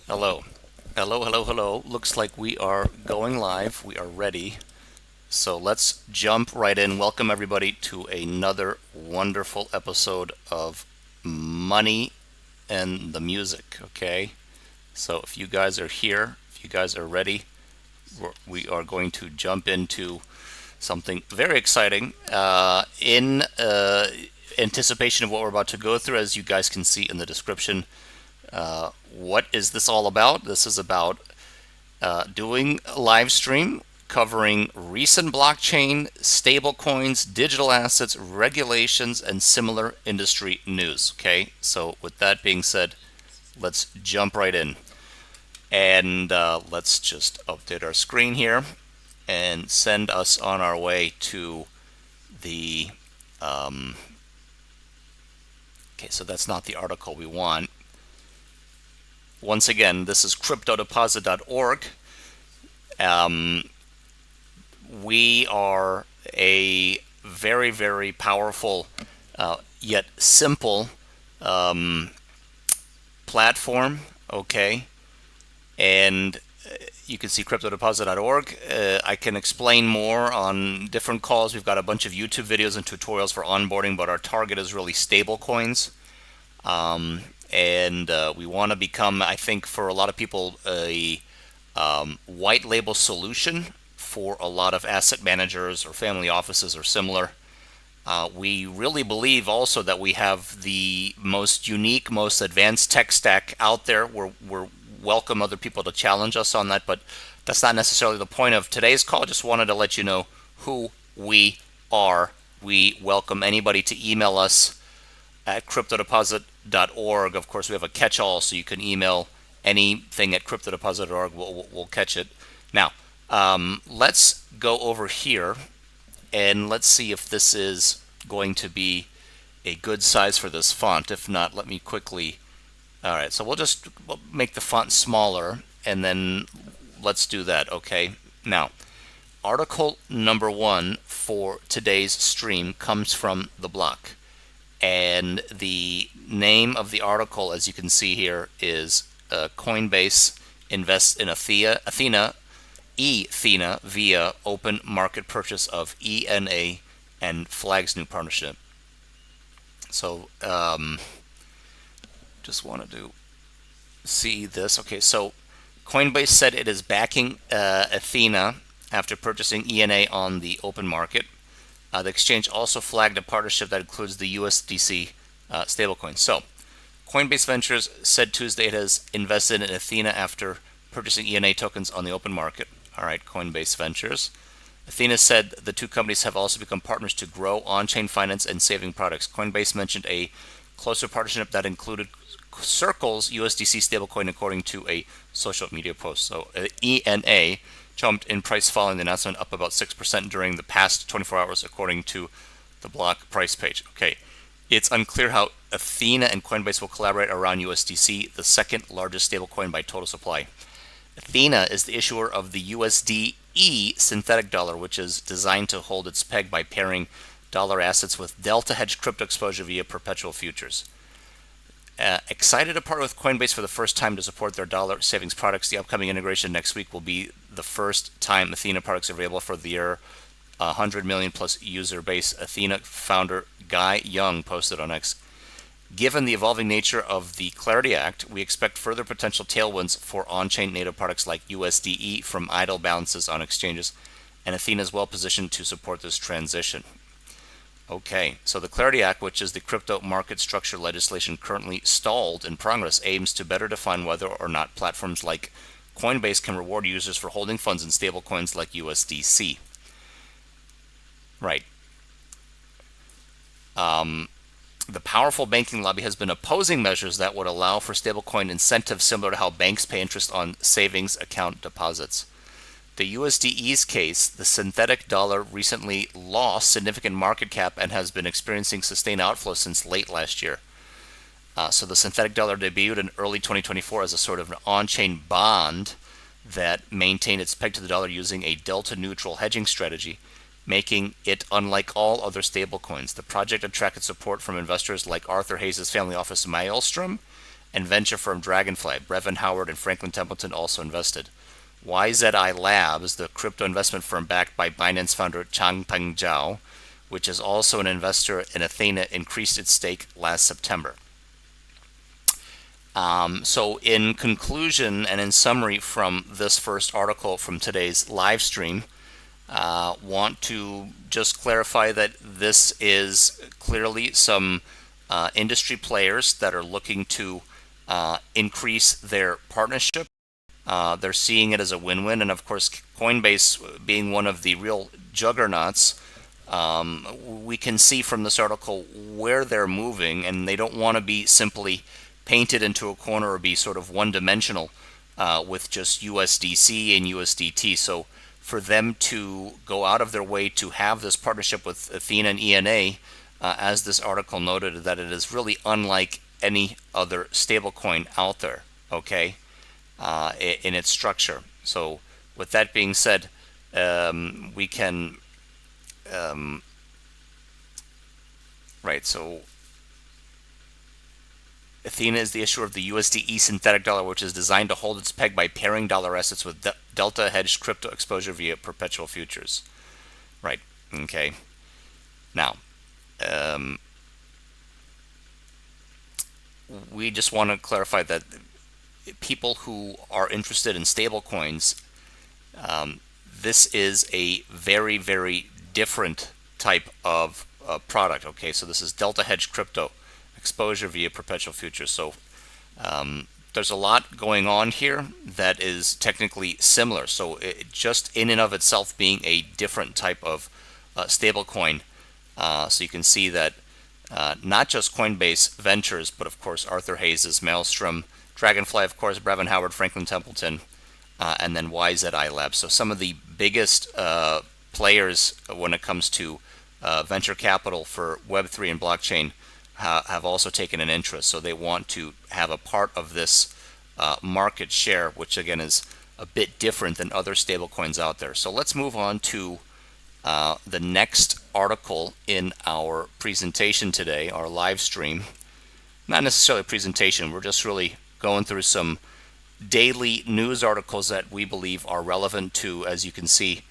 Hello. Hello, hello, hello. Looks like we are going live. We are ready. So let's jump right in. Welcome, everybody, to another wonderful episode of Money and the Music. Okay. So if you guys are here, if you guys are ready, we are going to jump into something very exciting in anticipation of what we're about to go through. As you guys can see in the description, what is this all about? This is about doing a live stream covering recent blockchain, stablecoins, digital assets, regulations, and similar industry news. Okay, so with that being said, let's jump right in. And let's just update our screen here and send us on our way to the. Okay, so that's not the article we want. Once again, this is cryptodeposit.org. We are a very, very powerful yet simple platform, okay? And you can see cryptodeposit.org. I can explain more on different calls. We've got a bunch of YouTube videos and tutorials for onboarding, but our target is really stable coins. And we want to become, I think, for a lot of people, a white label solution for a lot of asset managers or family offices or similar. We really believe also that we have the most unique, most advanced tech stack out there. We're welcome other people to challenge us on that, but that's not necessarily the point of today's call. Just wanted to let you know who we are. We welcome anybody to email us at cryptodeposit.org. Of course, we have a catch-all, so you can email anything at cryptodeposit.org. We'll catch it. Now, let's go over here and let's see if this is going to be a good size for this font. If not, let me quickly. All right, so we'll make the font smaller and then let's do that. Okay. Now, article number 1 for today's stream comes from the block. And the name of the article, as you can see here, is Coinbase invests in Ethena via open market purchase of ENA and flags new partnership. So just wanted to see this. Okay, so Coinbase said it is backing Ethena after purchasing ENA on the open market. The exchange also flagged a partnership that includes the USDC stablecoin. So, Coinbase Ventures said Tuesday it has invested in Ethena after purchasing ENA tokens on the open market. All right, Coinbase Ventures. Ethena said the two companies have also become partners to grow on-chain finance and saving products. Coinbase mentioned a closer partnership that included Circle's USDC stablecoin, according to a social media post. So, ENA jumped in price following the announcement, up about 6% during the past 24 hours, according to the block price page. Okay, it's unclear how Ethena and Coinbase will collaborate around USDC, the second largest stablecoin by total supply. Ethena is the issuer of the USDE synthetic dollar, which is designed to hold its peg by pairing dollar assets with delta hedged crypto exposure via perpetual futures. Excited to partner with Coinbase for the first time to support their dollar savings products. The upcoming integration next week will be the first time Ethena products are available for their 100 million plus user base. Ethena founder Guy Young posted on X. Given the evolving nature of the Clarity Act, we expect further potential tailwinds for on-chain native products like USDE from idle balances on exchanges, and Ethena is well positioned to support this transition. Okay, so the Clarity Act, which is the crypto market structure legislation currently stalled in progress, aims to better define whether or not platforms like Coinbase can reward users for holding funds in stablecoins like USDC. Right. The powerful banking lobby has been opposing measures that would allow for stablecoin incentives similar to how banks pay interest on savings account deposits. The USDE's case, the synthetic dollar recently lost significant market cap and has been experiencing sustained outflow since late last year. So the synthetic dollar debuted in early 2024 as a sort of an on-chain bond that maintained its peg to the dollar using a delta-neutral hedging strategy, making it unlike all other stablecoins. The project attracted support from investors like Arthur Hayes' family office Maelstrom and venture firm Dragonfly. Brevin Howard and Franklin Templeton also invested. YZI Labs, the crypto investment firm backed by Binance founder Changpeng Zhao, which is also an investor in Ethena, increased its stake last September. So in conclusion and in summary from this first article from today's live stream, want to just clarify that this is clearly some industry players that are looking to increase their partnership. They're seeing it as a win-win, and of course Coinbase being one of the real juggernauts, we can see from this article where they're moving, and they don't want to be simply painted into a corner or be sort of one-dimensional with just USDC and USDT. So for them to go out of their way to have this partnership with Ethena and ENA, as this article noted, that it is really unlike any other stablecoin out there, okay, in its structure. So with that being said, we can, right, so Ethena is the issuer of the USDE synthetic dollar, which is designed to hold its peg by pairing dollar assets with delta hedged crypto exposure via perpetual futures. Right, okay. Now, we just want to clarify that people who are interested in stablecoins, this is a very, very different type of product, okay? So this is delta hedged crypto exposure via perpetual futures. So there's a lot going on here that is technically similar. So it just in and of itself being a different type of stable coin. So you can see that not just Coinbase Ventures, but of course Arthur Hayes' Maelstrom, Dragonfly, of course, Brevin Howard, Franklin Templeton, and then YZI Labs. So some of the biggest players when it comes to venture capital for Web3 and blockchain have also taken an interest. So they want to have a part of this market share, which again is a bit different than other stablecoins out there. So let's move on to the next article in our presentation today, our live stream. Not necessarily a presentation, we're just really going through some daily news articles that we believe are relevant to, as you can see,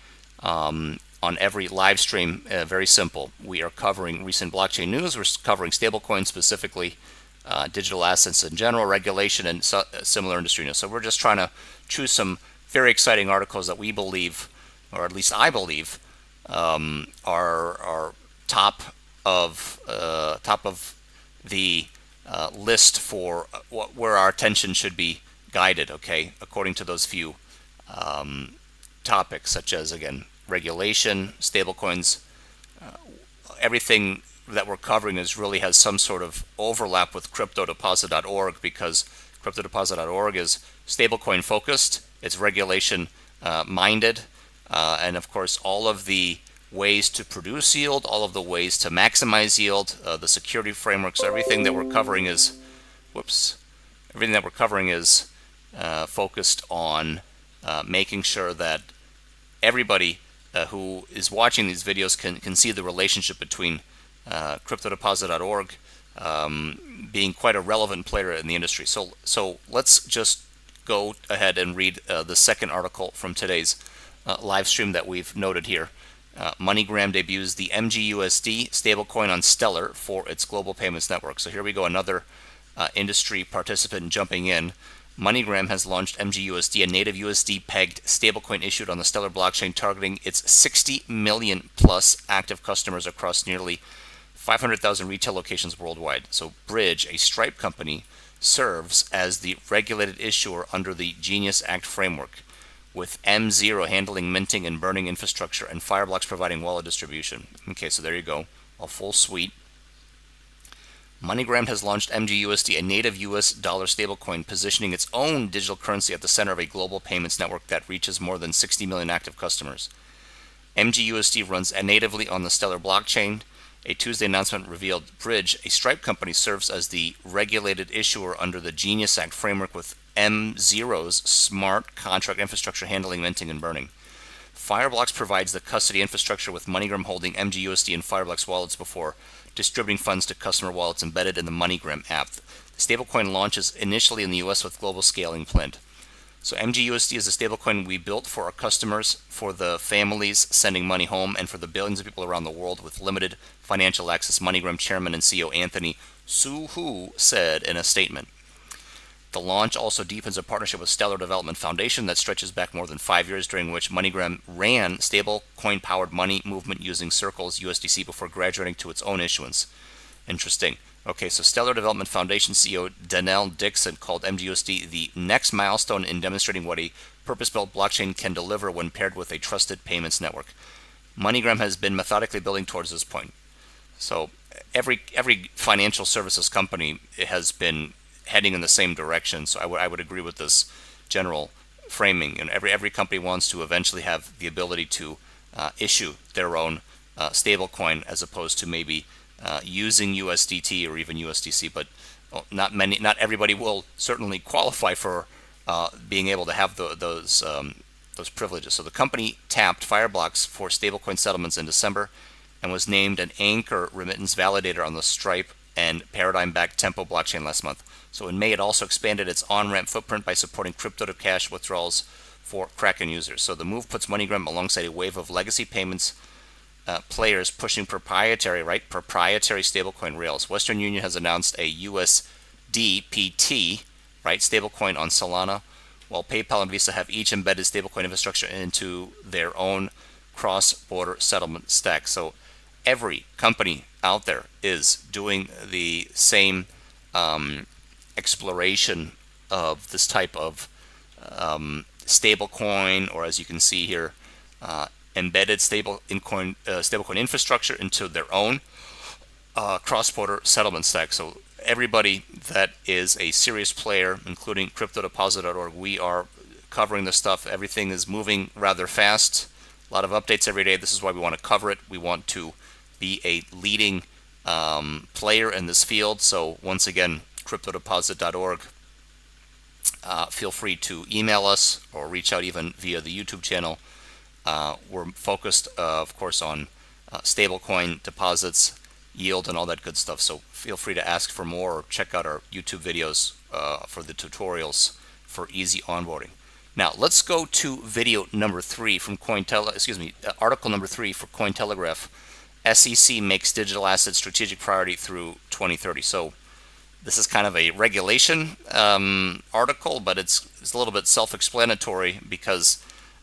on every live stream. Very simple. We are covering recent blockchain news. We're covering stablecoins specifically, digital assets in general, regulation, and similar industry news. So we're just trying to choose some very exciting articles that we believe, or at least I believe, are top of the list for where our attention should be guided. Okay, according to those few topics, such as again, regulation, stablecoins, everything that we're covering really has some sort of overlap with cryptodeposit.org, because cryptodeposit.org is stablecoin focused, it's regulation minded, and of course all of the ways to produce yield, all of the ways to maximize yield, the security frameworks, everything that we're covering is, focused on making sure that everybody who is watching these videos can see the relationship between cryptodeposit.org being quite a relevant player in the industry. So let's just go ahead and read the second article from today's live stream that we've noted here. MoneyGram debuts the MGUSD stablecoin on Stellar for its global payments network. So here we go, another industry participant jumping in. MoneyGram has launched MGUSD, a native USD-pegged stablecoin issued on the Stellar blockchain, targeting its 60 million plus active customers across nearly 500,000 retail locations worldwide. So Bridge, a Stripe company, serves as the regulated issuer under the Genius Act framework, with M0 handling minting and burning infrastructure and Fireblocks providing wallet distribution. Okay, so there you go, a full suite. MoneyGram has launched MGUSD, a native US dollar stablecoin, positioning its own digital currency at the center of a global payments network that reaches more than 60 million active customers. MGUSD runs natively on the Stellar blockchain. A Tuesday announcement revealed Bridge, a Stripe company, serves as the regulated issuer under the Genius Act framework, with M0's smart contract infrastructure handling minting and burning. Fireblocks provides the custody infrastructure, with MoneyGram holding MGUSD in Fireblocks wallets before distributing funds to customer wallets embedded in the MoneyGram app. The Stablecoin launches initially in the US with global scaling planned. So MGUSD is a stablecoin we built for our customers, for the families sending money home, and for the billions of people around the world with limited financial access, MoneyGram Chairman and CEO Anthony Suhu said in a statement. The launch also deepens a partnership with Stellar Development Foundation that stretches back more than 5 years, during which MoneyGram ran stablecoin-powered money movement using Circle's USDC before graduating to its own issuance. Interesting. Okay, so Stellar Development Foundation CEO Danelle Dixon called MGUSD the next milestone in demonstrating what a purpose-built blockchain can deliver when paired with a trusted payments network. MoneyGram has been methodically building towards this point. So every financial services company has been heading in the same direction. So I would agree with this general framing. And every company wants to eventually have the ability to issue their own stablecoin, as opposed to maybe using USDT or even USDC. But not everybody will certainly qualify for being able to have those privileges. So the company tapped Fireblocks for stablecoin settlements in December and was named an anchor remittance validator on the Stripe and paradigm-backed Tempo blockchain last month. So in May, it also expanded its on-ramp footprint by supporting crypto-to-cash withdrawals for Kraken users. So the move puts MoneyGram alongside a wave of legacy payments players pushing proprietary stablecoin rails. Western Union has announced a USDPT, stablecoin on Solana, while PayPal and Visa have each embedded stablecoin infrastructure into their own cross-border settlement stack. So every company out there is doing the same exploration of this type of stablecoin, or as you can see here, embedded stablecoin infrastructure into their own cross-border settlement stack. So everybody that is a serious player, including cryptodeposit.org, we are covering this stuff. Everything is moving rather fast. A lot of updates every day. This is why we want to cover it. We want to be a leading player in this field. So once again, cryptodeposit.org. Feel free to email us or reach out even via the YouTube channel. We're focused, of course, on stablecoin deposits, yield, and all that good stuff. So feel free to ask for more or check out our YouTube videos for the tutorials for easy onboarding. Now let's go to video number 3 from article number 3 for Cointelegraph. SEC makes digital assets strategic priority through 2030. So this is kind of a regulation article, but it's a little bit self-explanatory, because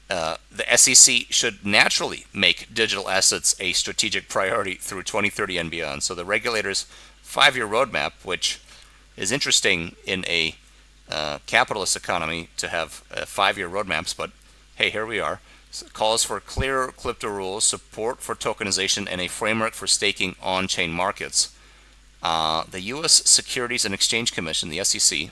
the SEC should naturally make digital assets a strategic priority through 2030 and beyond. So the regulator's 5-year roadmap, which is interesting in a capitalist economy to have 5-year roadmaps, but hey, here we are. So it calls for clearer crypto rules, support for tokenization, and a framework for staking on-chain markets. The U.S. Securities and Exchange Commission, the SEC,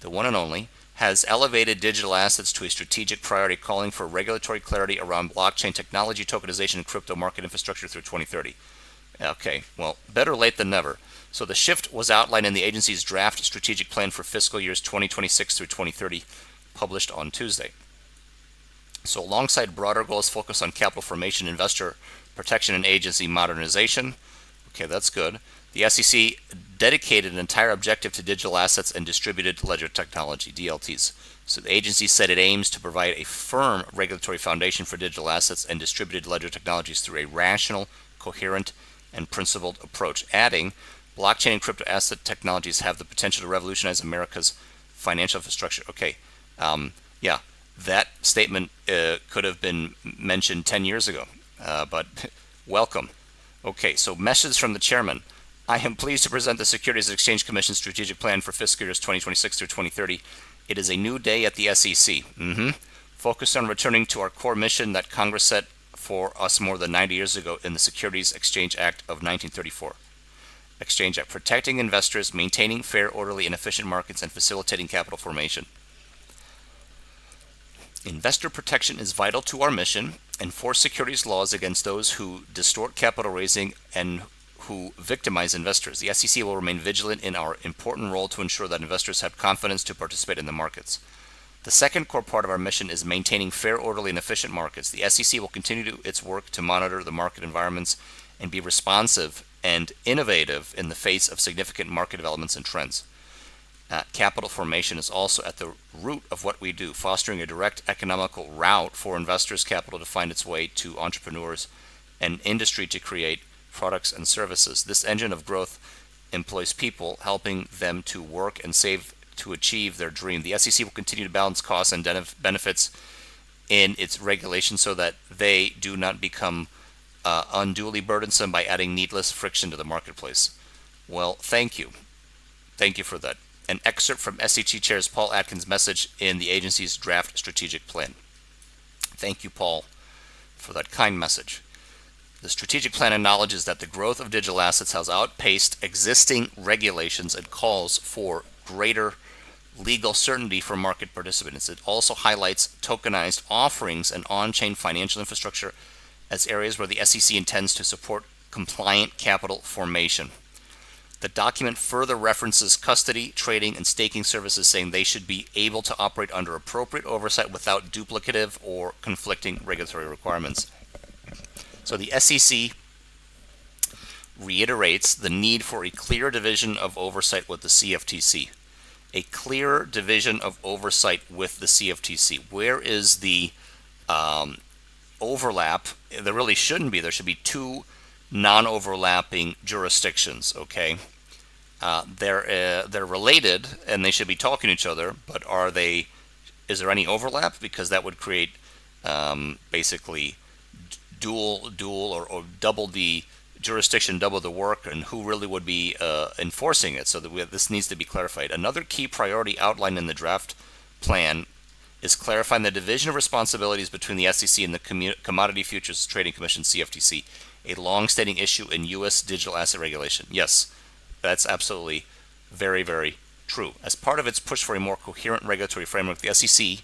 the one and only, has elevated digital assets to a strategic priority, calling for regulatory clarity around blockchain technology, tokenization, and crypto market infrastructure through 2030. Okay, well, better late than never. So the shift was outlined in the agency's draft strategic plan for fiscal years 2026 through 2030, published on Tuesday. So alongside broader goals focused on capital formation, investor protection, and agency modernization, okay, that's good, the SEC dedicated an entire objective to digital assets and distributed ledger technology, DLTs. So the agency said it aims to provide a firm regulatory foundation for digital assets and distributed ledger technologies through a rational, coherent, and principled approach, adding, blockchain and crypto asset technologies have the potential to revolutionize America's financial infrastructure. Okay, yeah, that statement could have been mentioned 10 years ago, but welcome. Okay, so message from the chairman. I am pleased to present the Securities and Exchange Commission strategic plan for fiscal years 2026 through 2030. It is a new day at the SEC. Focused on returning to our core mission that Congress set for us more than 90 years ago in the Securities Exchange Act of 1934. Exchange Act, protecting investors, maintaining fair, orderly, and efficient markets, and facilitating capital formation. Investor protection is vital to our mission. Enforce securities laws against those who distort capital raising and who victimize investors. The SEC will remain vigilant in our important role to ensure that investors have confidence to participate in the markets. The second core part of our mission is maintaining fair, orderly, and efficient markets. The SEC will continue its work to monitor the market environments and be responsive and innovative in the face of significant market developments and trends. Capital formation is also at the root of what we do, fostering a direct economical route for investors' capital to find its way to entrepreneurs and industry to create products and services. This engine of growth employs people, helping them to work and save to achieve their dream. The SEC will continue to balance costs and benefits in its regulation so that they do not become unduly burdensome by adding needless friction to the marketplace. Well, thank you. Thank you for that. An excerpt from SEC Chair's Paul Atkins' message in the agency's draft strategic plan. Thank you, Paul, for that kind message. The strategic plan acknowledges that the growth of digital assets has outpaced existing regulations and calls for greater legal certainty for market participants. It also highlights tokenized offerings and on-chain financial infrastructure as areas where the SEC intends to support compliant capital formation. The document further references custody, trading, and staking services, saying they should be able to operate under appropriate oversight without duplicative or conflicting regulatory requirements. So the SEC reiterates the need for a clear division of oversight with the CFTC. A clear division of oversight with the CFTC. Where is the overlap? There really shouldn't be. There should be two non-overlapping jurisdictions, okay? They're related and they should be talking to each other, but is there any overlap? Because that would create basically dual or double the jurisdiction, double the work, and who really would be enforcing it. So that this needs to be clarified. Another key priority outlined in the draft plan is clarifying the division of responsibilities between the SEC and the Commodity Futures Trading Commission, CFTC, a long-standing issue in U.S. digital asset regulation. Yes, that's absolutely very, very true. As part of its push for a more coherent regulatory framework, the SEC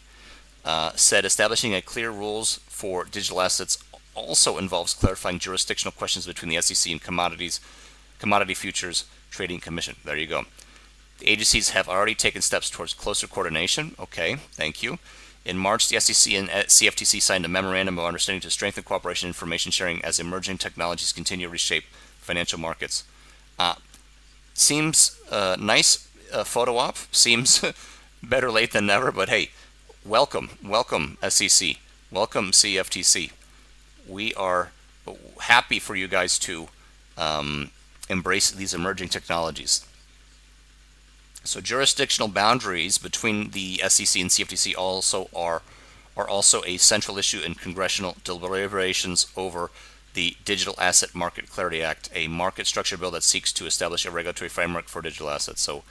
said establishing a clear rules for digital assets also involves clarifying jurisdictional questions between the SEC and Commodity Futures Trading Commission. There you go. The agencies have already taken steps towards closer coordination. Okay, thank you. In March, the SEC and CFTC signed a memorandum of understanding to strengthen cooperation and information sharing as emerging technologies continue to reshape financial markets. Seems nice photo op. Seems better late than never, but hey, welcome SEC. Welcome CFTC. We are happy for you guys to embrace these emerging technologies. So jurisdictional boundaries between the SEC and CFTC are also a central issue in congressional deliberations over the Digital Asset Market Clarity Act, a market structure bill that seeks to establish a regulatory framework for digital assets. So,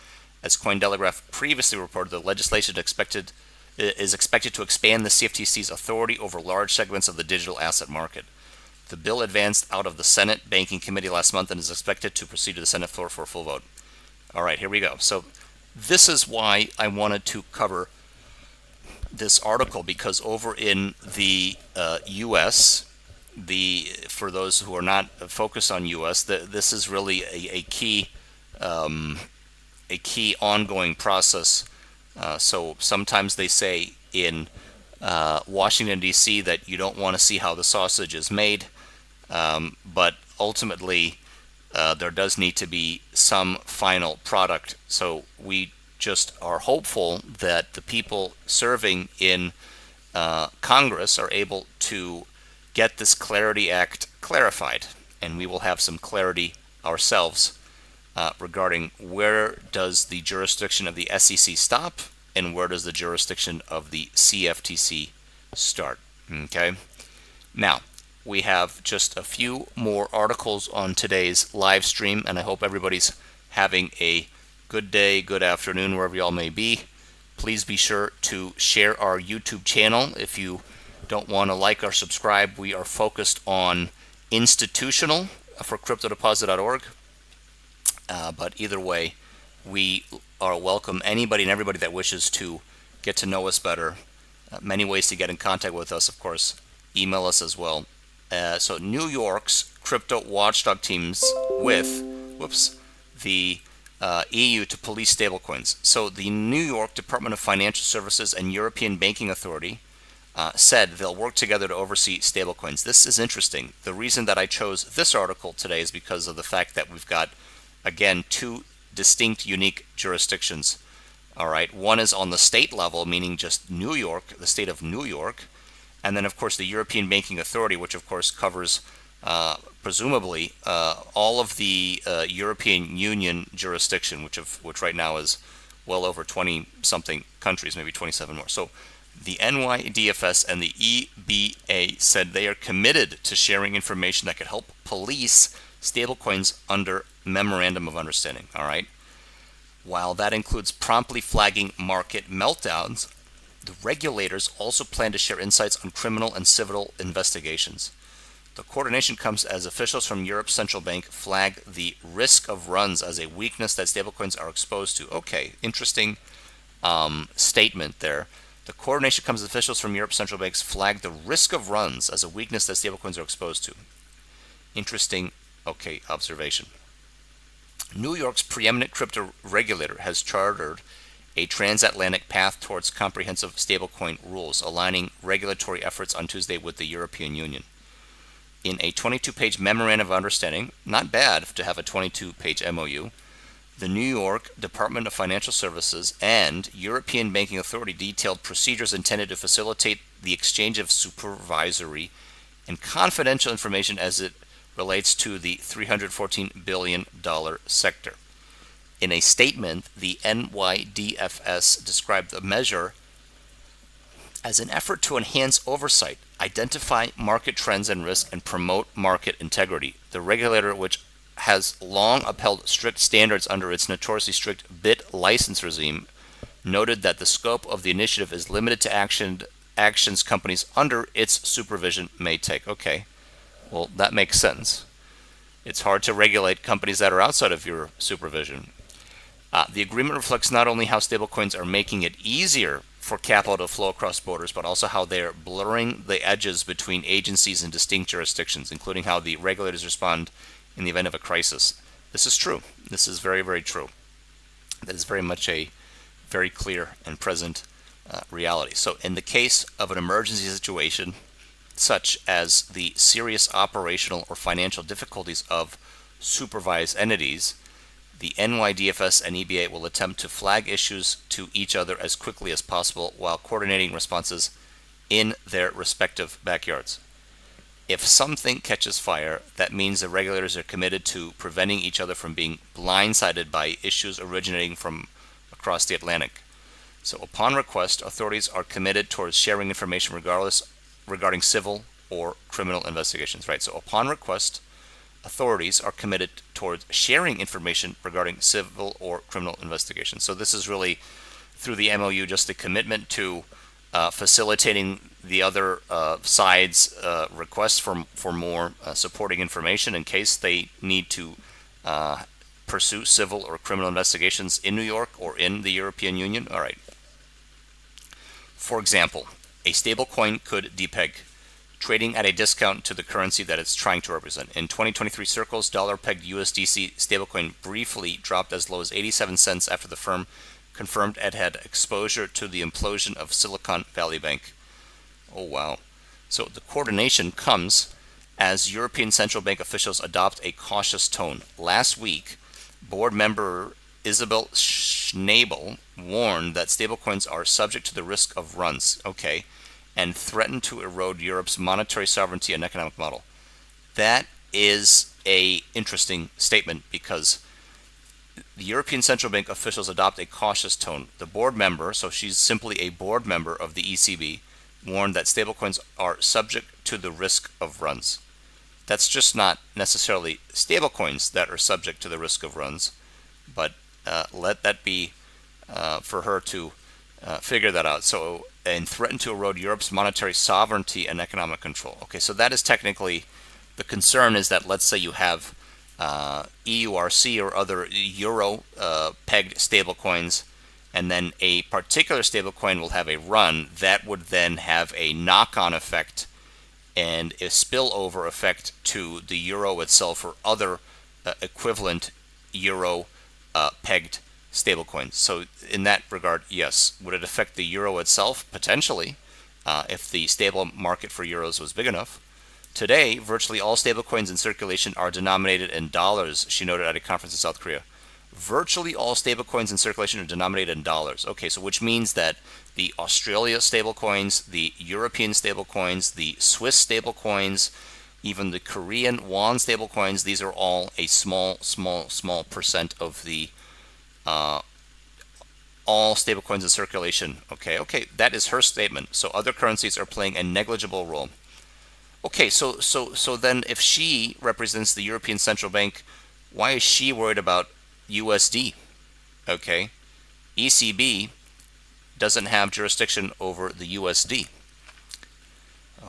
as Cointelegraph previously reported, the legislation is expected to expand the CFTC's authority over large segments of the digital asset market. The bill advanced out of the Senate Banking Committee last month and is expected to proceed to the Senate floor for a full vote. All right, here we go. So this is why I wanted to cover this article, because over in the U.S., for those who are not focused on U.S., this is really a key ongoing process. So sometimes they say in Washington, D.C. that you don't want to see how the sausage is made, but ultimately there does need to be some final product. So we just are hopeful that the people serving in Congress are able to get this Clarity Act clarified, and we will have some clarity ourselves regarding where does the jurisdiction of the SEC stop and where does the jurisdiction of the CFTC start. Okay. Now, we have just a few more articles on today's live stream, and I hope everybody's having a good day, good afternoon, wherever y'all may be. Please be sure to share our YouTube channel. If you don't want to like or subscribe, we are focused on institutional for cryptodeposit.org. But either way, we are welcome anybody and everybody that wishes to get to know us better. Many ways to get in contact with us, of course. Email us as well. So New York's crypto watchdog teams with the EU to police stablecoins. So the New York Department of Financial Services and European Banking Authority said they'll work together to oversee stablecoins. This is interesting. The reason that I chose this article today is because of the fact that we've got, again, two distinct, unique jurisdictions All right, one is on the state level, meaning just New York, the state of New York, and then of course the European Banking Authority, which of course covers presumably all of the European Union jurisdiction, which right now is well over 20 something countries, maybe 27 more. So the NYDFS and the EBA said they are committed to sharing information that could help police stablecoins under memorandum of understanding. All right. While that includes promptly flagging market meltdowns, the regulators also plan to share insights on criminal and civil investigations. The coordination comes as officials from Europe's central bank flag the risk of runs as a weakness that stablecoins are exposed to. Okay, interesting statement there. The coordination comes as officials from Europe's central banks flag the risk of runs as a weakness that stablecoins are exposed to. Interesting, okay, observation. New York's preeminent crypto regulator has chartered a transatlantic path towards comprehensive stablecoin rules, aligning regulatory efforts on Tuesday with the European Union. In a 22-page memorandum of understanding, not bad to have a 22-page MOU, the New York Department of Financial Services and European Banking Authority detailed procedures intended to facilitate the exchange of supervisory and confidential information as it relates to the $314 billion sector. In a statement, the NYDFS described the measure as an effort to enhance oversight, identify market trends and risks, and promote market integrity. The regulator, which has long upheld strict standards under its notoriously strict BIT license regime, noted that the scope of the initiative is limited to actions companies under its supervision may take. Okay, well, that makes sense. It's hard to regulate companies that are outside of your supervision. The agreement reflects not only how stablecoins are making it easier for capital to flow across borders, but also how they are blurring the edges between agencies in distinct jurisdictions, including how the regulators respond in the event of a crisis. This is true. This is very, very true. That is very much a very clear and present reality. So in the case of an emergency situation, such as the serious operational or financial difficulties of supervised entities, the NYDFS and EBA will attempt to flag issues to each other as quickly as possible while coordinating responses in their respective backyards. If something catches fire, that means the regulators are committed to preventing each other from being blindsided by issues originating from across the Atlantic. So upon request, authorities are committed towards sharing information regarding civil or criminal investigations, right? So upon request, authorities are committed towards sharing information regarding civil or criminal investigations. So this is really, through the MOU, just a commitment to facilitating the other side's requests for more supporting information in case they need to pursue civil or criminal investigations in New York or in the European Union. All right. For example, a stablecoin could depeg, trading at a discount to the currency that it's trying to represent. In 2023 circles, dollar-pegged USDC stablecoin briefly dropped as low as 87 cents after the firm confirmed it had exposure to the implosion of Silicon Valley Bank. Oh, wow. So the coordination comes as European Central Bank officials adopt a cautious tone. Last week, board member Isabel Schnabel warned that stablecoins are subject to the risk of runs. Okay. And threaten to erode Europe's monetary sovereignty and economic model. That is an interesting statement because the European Central Bank officials adopt a cautious tone. The board member, so she's simply a board member of the ECB, warned that stablecoins are subject to the risk of runs. That's just not necessarily stablecoins that are subject to the risk of runs, but let that be for her to figure that out. So, and threaten to erode Europe's monetary sovereignty and economic control. Okay, so that is technically, the concern is that let's say you have EURC or other euro-pegged stablecoins, and then a particular stablecoin will have a run, that would then have a knock-on effect and a spillover effect to the euro itself or other equivalent euro-pegged stablecoins. So in that regard, yes. Would it affect the euro itself? Potentially, if the stable market for euros was big enough. Today, virtually all stablecoins in circulation are denominated in dollars, she noted at a conference in South Korea. virtually all stablecoins in circulation are denominated in dollars. Okay, so which means that the Australia stablecoins, the European stablecoins, the Swiss stablecoins, even the Korean won stablecoins, these are all a small percent of the all stablecoins in circulation. Okay, that is her statement. So other currencies are playing a negligible role. Okay, so then if she represents the European Central Bank, why is she worried about USD? Okay, ECB doesn't have jurisdiction over the USD.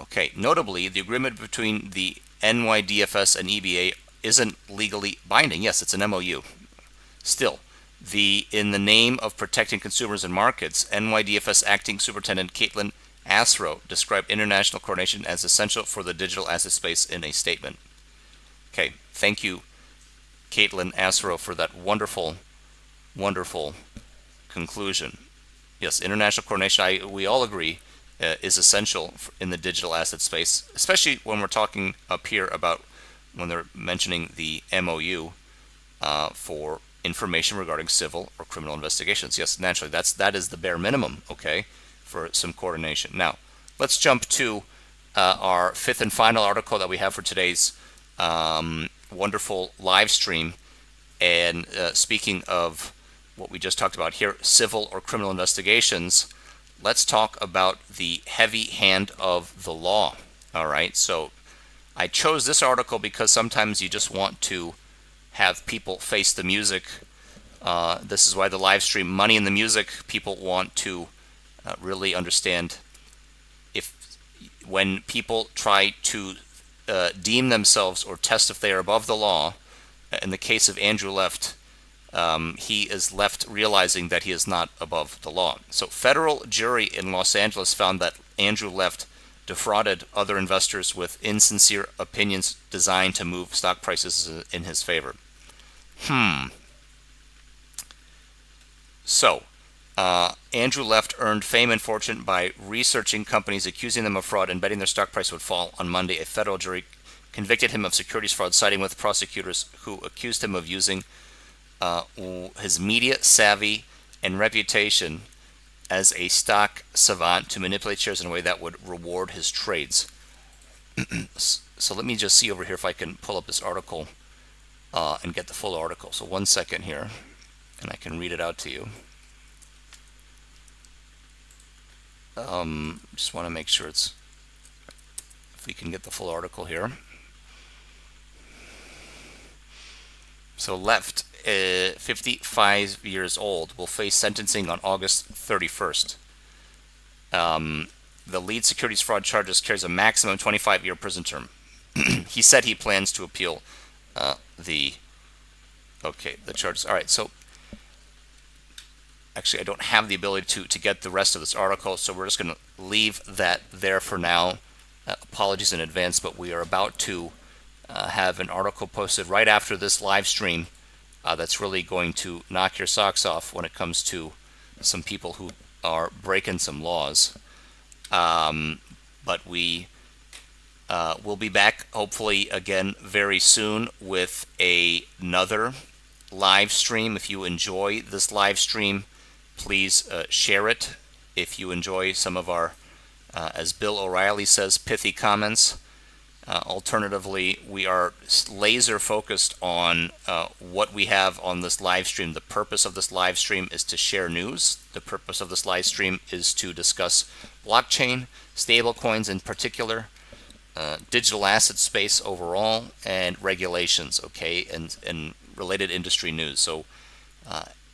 Okay, notably, the agreement between the NYDFS and EBA isn't legally binding. Yes, it's an MOU. Still, in the name of protecting consumers and markets, NYDFS acting superintendent Caitlin Asrow described international coordination as essential for the digital asset space in a statement. Okay, thank you, Caitlin Asrow, for that wonderful conclusion. Yes, international coordination, we all agree, is essential in the digital asset space, especially when we're talking up here about when they're mentioning the MOU for information regarding civil or criminal investigations. Yes, naturally, that is the bare minimum, okay, for some coordination. Now, let's jump to our fifth and final article that we have for today's wonderful live stream. And speaking of what we just talked about here, civil or criminal investigations, let's talk about the heavy hand of the law. All right, so I chose this article because sometimes you just want to have people face the music. This is why the live stream, Money in the Music, people want to really understand when people try to deem themselves or test if they are above the law. In the case of Andrew Left, he is left realizing that he is not above the law. So federal jury in Los Angeles found that Andrew Left defrauded other investors with insincere opinions designed to move stock prices in his favor. So Andrew Left earned fame and fortune by researching companies, accusing them of fraud, and betting their stock price would fall. On Monday, a federal jury convicted him of securities fraud, siding with prosecutors who accused him of using his media savvy and reputation as a stock savant to manipulate shares in a way that would reward his trades. So let me just see over here if I can pull up this article and get the full article. So 1 second here, and I can read it out to you. Just want to make sure if we can get the full article here. So Left, 55 years old, will face sentencing on August 31st. The lead securities fraud charges carries a maximum 25-year prison term. He said he plans to appeal the charges. All right, so actually I don't have the ability to get the rest of this article, so we're just going to leave that there for now. Apologies in advance, but we are about to have an article posted right after this live stream that's really going to knock your socks off when it comes to some people who are breaking some laws. But we will be back hopefully again very soon with another live stream. If you enjoy this live stream, please share it. If you enjoy some of our, as Bill O'Reilly says, pithy comments. Alternatively, we are laser focused on what we have on this live stream. The purpose of this live stream is to share news. The purpose of this live stream is to discuss blockchain, stablecoins in particular, digital asset space overall, and regulations, okay, and related industry news. So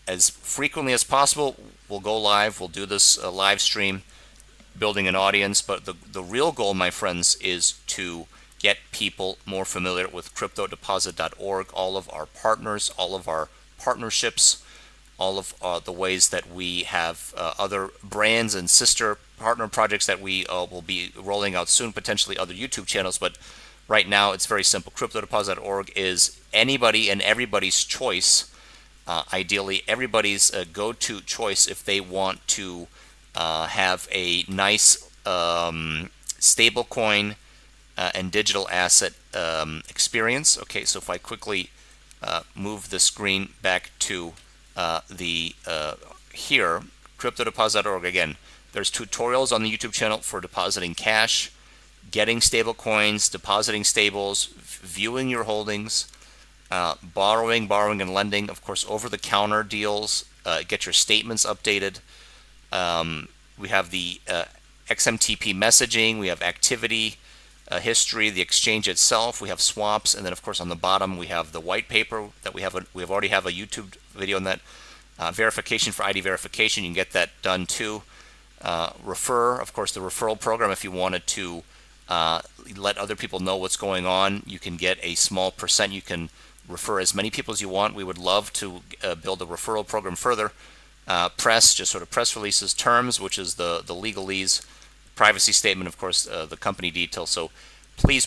as frequently as possible, we'll go live. We'll do this live stream, building an audience. But the real goal, my friends, is to get people more familiar with cryptodeposit.org, all of our partners, all of our partnerships, all of the ways that we have other brands and sister partner projects that we will be rolling out soon, potentially other YouTube channels. But right now, it's very simple. Cryptodeposit.org is anybody and everybody's choice, ideally everybody's go-to choice if they want to have a nice stablecoin and digital asset experience. Okay, so if I quickly move the screen back to here, cryptodeposit.org. Again, there's tutorials on the YouTube channel for depositing cash, getting stable coins, depositing stables, viewing your holdings, borrowing and lending, of course, over-the-counter deals, get your statements updated. We have the XMTP messaging, we have activity, history, the exchange itself, we have swaps, and then of course on the bottom we have the white paper that we already have a YouTube video on that. Verification for ID verification, you can get that done too. Refer, of course, the referral program. If you wanted to let other people know what's going on, you can get a small percent. You can refer as many people as you want. We would love to build a referral program further. Press, just sort of press releases, terms, which is the legalese, privacy statement, of course, the company details. So please,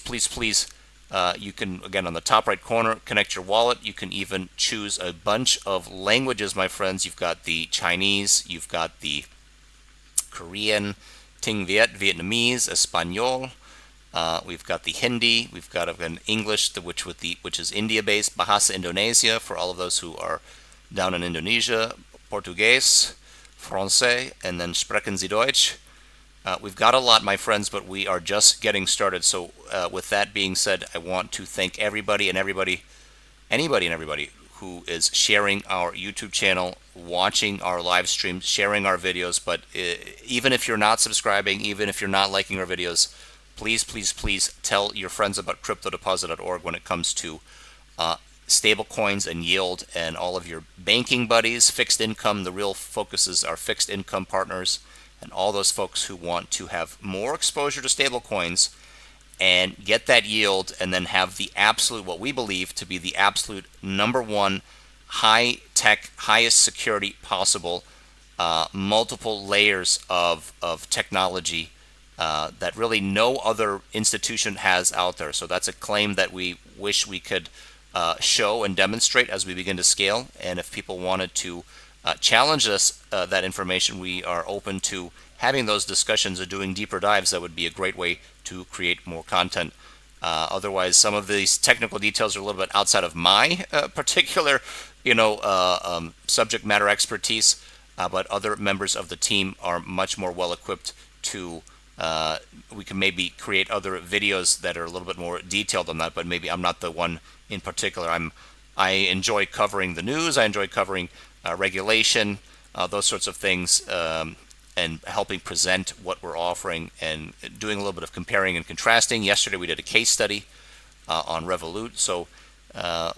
you can, again, on the top right corner, connect your wallet. You can even choose a bunch of languages, my friends. You've got the Chinese, you've got the Korean, Ting Viet, Vietnamese, Espanol. We've got the Hindi. We've got again English, which is India-based. Bahasa Indonesia for all of those who are down in Indonesia. Portuguese, Francais, and then Sprechen Sie Deutsch. We've got a lot, my friends, but we are just getting started. So with that being said, I want to thank anybody and everybody who is sharing our YouTube channel, watching our live streams, sharing our videos. But even if you're not subscribing, even if you're not liking our videos, please tell your friends about cryptodeposit.org when it comes to stable coins and yield, and all of your banking buddies, fixed income. The real focus is our fixed income partners and all those folks who want to have more exposure to stable coins and get that yield, and then have the absolute, what we believe to be the absolute #1 high tech, highest security possible, multiple layers of technology that really no other institution has out there. So that's a claim that we wish we could show and demonstrate as we begin to scale. And if people wanted to challenge us, that information, we are open to having those discussions or doing deeper dives. That would be a great way to create more content. Otherwise, some of these technical details are a little bit outside of my particular, subject matter expertise, but other members of the team are much more well equipped to. We can maybe create other videos that are a little bit more detailed on that, but maybe I'm not the one in particular. I enjoy covering the news. I enjoy covering regulation, those sorts of things, and helping present what we're offering and doing a little bit of comparing and contrasting. Yesterday we did a case study on Revolut. So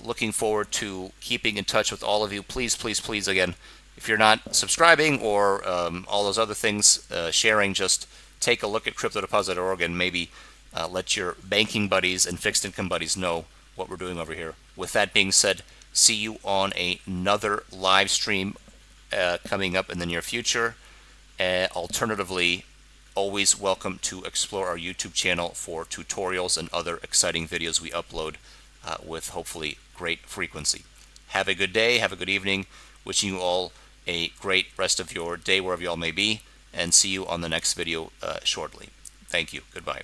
looking forward to keeping in touch with all of you. Please, again, if you're not subscribing or all those other things, sharing, just take a look at cryptodeposit.org and maybe let your banking buddies and fixed income buddies know what we're doing over here. With that being said, see you on another live stream coming up in the near future. Alternatively, always welcome to explore our YouTube channel for tutorials and other exciting videos we upload with hopefully great frequency. Have a good day, have a good evening. Wishing you all a great rest of your day wherever you all may be, and see you on the next video shortly. Thank you. Goodbye.